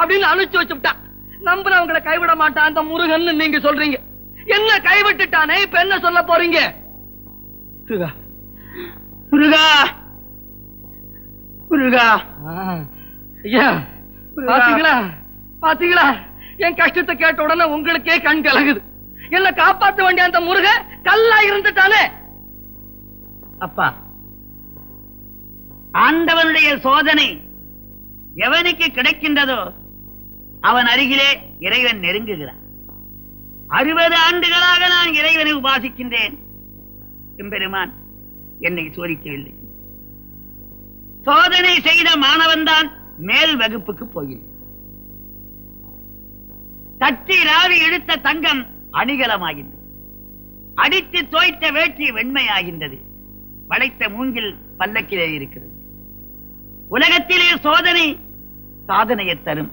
அப்படின்னு அனுப்பிச்சு வச்சுட்டான். நம்புறவங்களை கைவிட மாட்டான் அந்த முருகன் நீங்க சொல்றீங்க. என்ன கைவிட்டுட்டானே, இப்ப என்ன சொல்ல போறீங்க? முருகா முருகா முருகா. ஐயா பாத்தீங்களா பாத்தீங்களா, என் கஷ்டத்தை கேட்ட உடனே உங்களுக்கே கண் கலங்குது. என்ன காப்பாற்ற வேண்டிய அந்த முருக கல்லா இருந்துட்டானே. அப்பா, ஆண்டவனுடைய சோதனை எவனுக்கு கிடைக்கின்றதோ அவன் அருகிலே இறைவன் நெருங்குகிறான். 60 ஆண்டுகளாக நான் இறைவனை உபாசிக்கின்றேன். எம்பெருமான் என்னை சோதிக்கவில்லை. சோதனை செய்த மாணவன் தான் மேல் வகுப்புக்கு போகிறேன். தட்டி ராவி இழுத்த தங்கம் அணிகலமாகின்றது. அடித்து தோய்த்த வேட்டி வெண்மையாகின்றது. வளைத்த மூங்கில் பல்லக்கிலே இருக்கிறது. உலகத்திலே சோதனை சாதனையை தரும்.